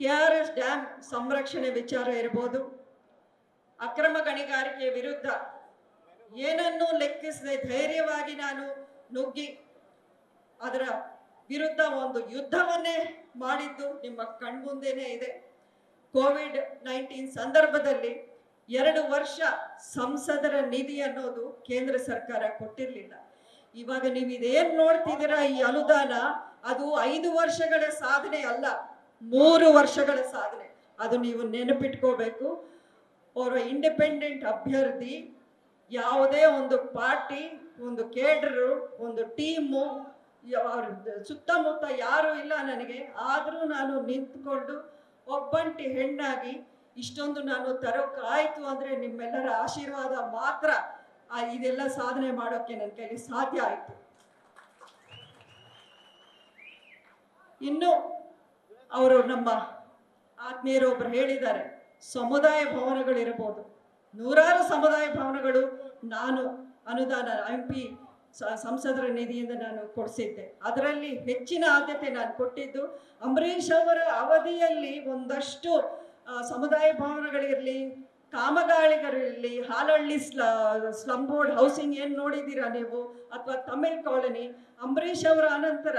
KRS dam ಸಂರಕ್ಷಣೆ ವಿಚಾರ ಇರಬಹುದು, ಅಕ್ರಮ ಗಣಿಗಾರಿಕೆ ವಿರುದ್ಧ ಏನನ್ನೂ ಲೆಕ್ಕಿಸದೆ ಧೈರ್ಯವಾಗಿ ನಾನು ನುಗ್ಗಿ ಅದರ ವಿರುದ್ಧ ಒಂದು ಯುದ್ಧವನ್ನೇ ಮಾಡಿದ್ದು ನಿಮ್ಮ ಕಣ್ಮುಂದೆನೇ ಇದೆ. ಕೋವಿಡ್-19 ಸಂದರ್ಭದಲ್ಲಿ 2 ವರ್ಷ ಸಂಸದರ ನಿಧಿ ಅನ್ನೋದು ಕೇಂದ್ರ ಸರ್ಕಾರ ಕೊಟ್ಟಿರಲಿಲ್ಲ. ಇವಾಗ ನೀವು ಇದೇನ್ ನೋಡ್ತಿದ್ದೀರಾ, ಈ ಅನುದಾನ ಅದು 5 ವರ್ಷಗಳ ಸಾಧನೆ ಅಲ್ಲ, 3 ವರ್ಷಗಳ ಸಾಧನೆ. ಅದು ನೀವು ನೆನಪಿಟ್ಕೋಬೇಕು. ಅವರ ಇಂಡಿಪೆಂಡೆಂಟ್ ಅಭ್ಯರ್ಥಿ, ಯಾವುದೇ ಒಂದು ಪಾರ್ಟಿ, ಒಂದು ಕೇಡರು, ಒಂದು ಟೀಮು, ಅವ್ರ ಸುತ್ತಮುತ್ತ ಯಾರು ಇಲ್ಲ ನನಗೆ. ಆದರೂ ನಾನು ನಿಂತ್ಕೊಂಡು ಒಬ್ಬಂಟಿ ಹೆಣ್ಣಾಗಿ ಇಷ್ಟೊಂದು ನಾನು ತರೋಕ್ಕಾಯ್ತು ಅಂದರೆ ನಿಮ್ಮೆಲ್ಲರ ಆಶೀರ್ವಾದ ಮಾತ್ರ. ಇದೆಲ್ಲ ಸಾಧನೆ ಮಾಡೋಕ್ಕೆ ನನ್ನ ಕೈಲಿ ಸಾಧ್ಯ ಆಯಿತು. ಇನ್ನು ಅವರು ನಮ್ಮ ಆತ್ಮೀಯರೊಬ್ಬರು ಹೇಳಿದ್ದಾರೆ, ಸಮುದಾಯ ಭವನಗಳಿರಬಹುದು, 100 ಸಮುದಾಯ ಭವನಗಳು ನಾನು ಅನುದಾನ MP ಸಂಸದರ ನಿಧಿಯಿಂದ ನಾನು ಕೊಡಿಸಿದ್ದೆ. ಅದರಲ್ಲಿ ಹೆಚ್ಚಿನ ಆದ್ಯತೆ ನಾನು ಕೊಟ್ಟಿದ್ದು ಅಂಬರೀಷ್ ಅವರ ಅವಧಿಯಲ್ಲಿ ಒಂದಷ್ಟು ಸಮುದಾಯ ಭವನಗಳಿರಲಿ, ಕಾಮಗಾರಿಗಳಿರಲಿ, ಹಾಲಹಳ್ಳಿ ಸ್ಲಮ್ ಬೋರ್ಡ್ ಹೌಸಿಂಗ್ ಏನು ನೋಡಿದ್ದೀರಾ ನೀವು, ಅಥವಾ ತಮಿಳ್ ಕಾಲೋನಿ, ಅಂಬರೀಷ್ ಅವರ ಅನಂತರ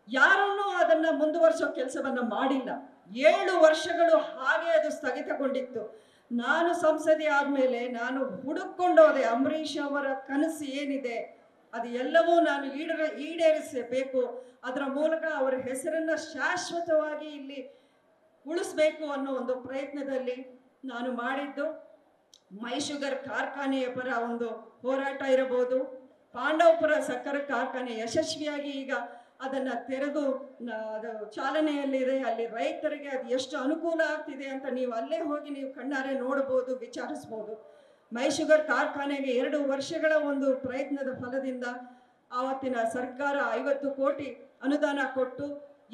ಯಾರನ್ನೂ ಅದನ್ನು ಮುಂದುವರಿಸೋ ಕೆಲಸವನ್ನು ಮಾಡಿಲ್ಲ. 7 ವರ್ಷಗಳು ಹಾಗೆ ಅದು ಸ್ಥಗಿತಗೊಂಡಿತ್ತು. ನಾನು ಸಂಸದೆ ಆದಮೇಲೆ ನಾನು ಹುಡುಕೊಂಡೋದೆ ಅಂಬರೀಷ್ ಅವರ ಕನಸು ಏನಿದೆ ಅದು ಎಲ್ಲವೂ ನಾನು ಈಡೇರಿಸಬೇಕು, ಅದರ ಮೂಲಕ ಅವರ ಹೆಸರನ್ನು ಶಾಶ್ವತವಾಗಿ ಇಲ್ಲಿ ಉಳಿಸ್ಬೇಕು ಅನ್ನೋ ಒಂದು ಪ್ರಯತ್ನದಲ್ಲಿ ನಾನು ಮಾಡಿದ್ದು. ಮೈ ಶುಗರ್ ಕಾರ್ಖಾನೆಯ ಪರ ಒಂದು ಹೋರಾಟ ಇರಬಹುದು, ಪಾಂಡವಪುರ ಸಕ್ಕರೆ ಕಾರ್ಖಾನೆ ಯಶಸ್ವಿಯಾಗಿ ಈಗ ಅದನ್ನು ತೆರೆದು ಅದು ಚಾಲನೆಯಲ್ಲಿದೆ. ಅಲ್ಲಿ ರೈತರಿಗೆ ಅದು ಎಷ್ಟು ಅನುಕೂಲ ಆಗ್ತಿದೆ ಅಂತ ನೀವು ಅಲ್ಲೇ ಹೋಗಿ ನೀವು ಕಣ್ಣಾರೆ ನೋಡ್ಬೋದು, ವಿಚಾರಿಸ್ಬೋದು. ಮೈ ಶುಗರ್ ಕಾರ್ಖಾನೆಗೆ 2 ವರ್ಷಗಳ ಒಂದು ಪ್ರಯತ್ನದ ಫಲದಿಂದ ಆವತ್ತಿನ ಸರ್ಕಾರ 50 ಕೋಟಿ ಅನುದಾನ ಕೊಟ್ಟು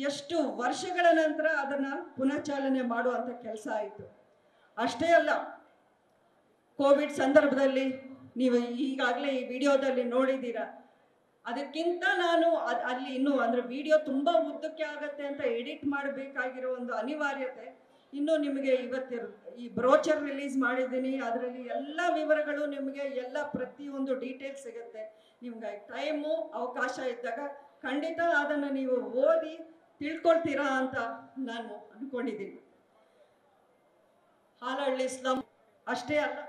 ಎಷ್ಟು ವರ್ಷಗಳ ನಂತರ ಅದನ್ನು ಪುನಃಚಾಲನೆ ಮಾಡುವಂಥ ಕೆಲಸ ಆಯಿತು. ಅಷ್ಟೇ ಅಲ್ಲ, ಕೋವಿಡ್ ಸಂದರ್ಭದಲ್ಲಿ ನೀವು ಈಗಾಗಲೇ ಈ ವಿಡಿಯೋದಲ್ಲಿ ನೋಡಿದ್ದೀರಾ. ಅದಕ್ಕಿಂತ ನಾನು ಅಲ್ಲಿ ಇನ್ನೂ ಅಂದರೆ ವಿಡಿಯೋ ತುಂಬ ಉದ್ದಕ್ಕೆ ಆಗುತ್ತೆ ಅಂತ ಎಡಿಟ್ ಮಾಡಬೇಕಾಗಿರೋ ಒಂದು ಅನಿವಾರ್ಯತೆ. ಇನ್ನೂ ನಿಮಗೆ ಇವತ್ತು ಈ ಬ್ರೋಚರ್ ರಿಲೀಸ್ ಮಾಡಿದ್ದೀನಿ, ಅದರಲ್ಲಿ ಎಲ್ಲ ವಿವರಗಳು ನಿಮಗೆ ಎಲ್ಲ ಪ್ರತಿಯೊಂದು ಡೀಟೇಲ್ಸ್ ಸಿಗುತ್ತೆ. ನಿಮ್ಗೆ ಟೈಮು ಅವಕಾಶ ಇದ್ದಾಗ ಖಂಡಿತ ಅದನ್ನು ನೀವು ಓದಿ ತಿಳ್ಕೊಳ್ತೀರಾ ಅಂತ ನಾನು ಅಂದ್ಕೊಂಡಿದ್ದೀನಿ. ಹಾಲಹಳ್ಳಿ ಸ್ಲಮ್ ಅಷ್ಟೇ ಅಲ್ಲ,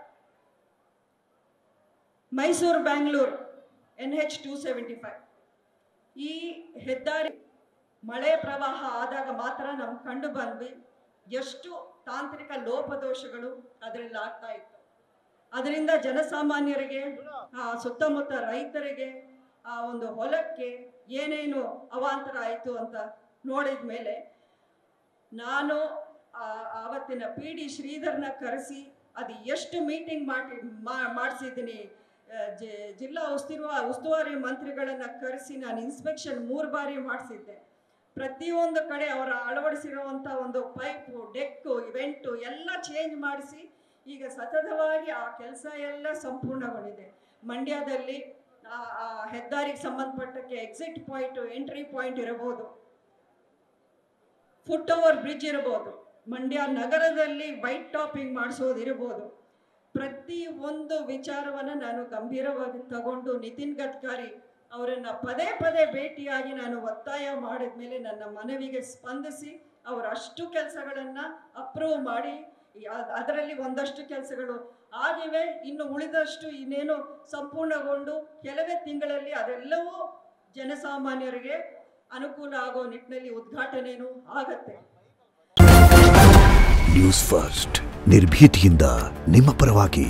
ಮೈಸೂರು ಬ್ಯಾಂಗ್ಳೂರು NH 275 ಈ ಹೆದ್ದಾರಿ ಮಳೆ ಪ್ರವಾಹ ಆದಾಗ ಮಾತ್ರ ನಮ್ಗೆ ಕಂಡು ಬಂದ್ವಿ ಎಷ್ಟು ತಾಂತ್ರಿಕ ಲೋಪದೋಷಗಳು ಅದರಲ್ಲಿ ಆಗ್ತಾ ಇತ್ತು. ಅದರಿಂದ ಜನಸಾಮಾನ್ಯರಿಗೆ, ಸುತ್ತಮುತ್ತ ರೈತರಿಗೆ, ಆ ಒಂದು ಹೊಲಕ್ಕೆ ಏನೇನು ಅವಾಂತರ ಆಯಿತು ಅಂತ ನೋಡಿದ ಮೇಲೆ ನಾನು ಆವತ್ತಿನ PD ಶ್ರೀಧರ್ನ ಕರೆಸಿ ಅದು ಎಷ್ಟು ಮೀಟಿಂಗ್ ಮಾಡಿಸಿದ್ದೀನಿ. ಜಿಲ್ಲಾ ಉಸ್ತುವಾರಿ ಮಂತ್ರಿಗಳನ್ನು ಕರೆಸಿ ನಾನು ಇನ್ಸ್ಪೆಕ್ಷನ್ 3 ಬಾರಿ ಮಾಡಿಸಿದ್ದೆ. ಪ್ರತಿಯೊಂದು ಕಡೆ ಅವರ ಅಳವಡಿಸಿರುವಂಥ ಒಂದು ಪೈಪು, ಡೆಕ್ಕು, ಇವೆಂಟು ಎಲ್ಲ ಚೇಂಜ್ ಮಾಡಿಸಿ ಈಗ ಸತತವಾಗಿ ಆ ಕೆಲಸ ಎಲ್ಲ ಸಂಪೂರ್ಣಗೊಂಡಿದೆ. ಮಂಡ್ಯದಲ್ಲಿ ಹೆದ್ದಾರಿಗೆ ಸಂಬಂಧಪಟ್ಟಕ್ಕೆ ಎಕ್ಸಿಟ್ ಪಾಯಿಂಟ್, ಎಂಟ್ರಿ ಪಾಯಿಂಟ್ ಇರಬಹುದು, ಫುಟ್ ಓವರ್ ಬ್ರಿಡ್ಜ್ ಇರಬಹುದು, ಮಂಡ್ಯ ನಗರದಲ್ಲಿ ವೈಟ್ ಟಾಪಿಂಗ್ ಮಾಡಿಸೋದಿರಬಹುದು. ಪ್ರತಿ ಒಂದು ವಿಚಾರವನ್ನು ನಾನು ಗಂಭೀರವಾಗಿ ತಗೊಂಡು ನಿತಿನ್ ಗಡ್ಕರಿ ಅವರನ್ನು ಪದೇ ಪದೇ ಭೇಟಿಯಾಗಿ ನಾನು ಒತ್ತಾಯ ಮಾಡಿದ ಮೇಲೆ ನನ್ನ ಮನವಿಗೆ ಸ್ಪಂದಿಸಿ ಅವರು ಅಷ್ಟು ಕೆಲಸಗಳನ್ನು ಅಪ್ರೂವ್ ಮಾಡಿ ಅದರಲ್ಲಿ ಒಂದಷ್ಟು ಕೆಲಸಗಳು ಆಗಿವೆ. ಇನ್ನು ಉಳಿದಷ್ಟು ಇನ್ನೇನು ಸಂಪೂರ್ಣಗೊಂಡು ಕೆಲವೇ ತಿಂಗಳಲ್ಲಿ ಅದೆಲ್ಲವೂ ಜನಸಾಮಾನ್ಯರಿಗೆ ಅನುಕೂಲ ಆಗೋ ನಿಟ್ಟಿನಲ್ಲಿ ಉದ್ಘಾಟನೆಯೂ ಆಗತ್ತೆ. ನ್ಯೂಸ್ ಫಸ್ಟ್ ನಿರ್ಭೀತಿಯಿಂದ ನಿಮ್ಮ ಪರವಾಗಿ.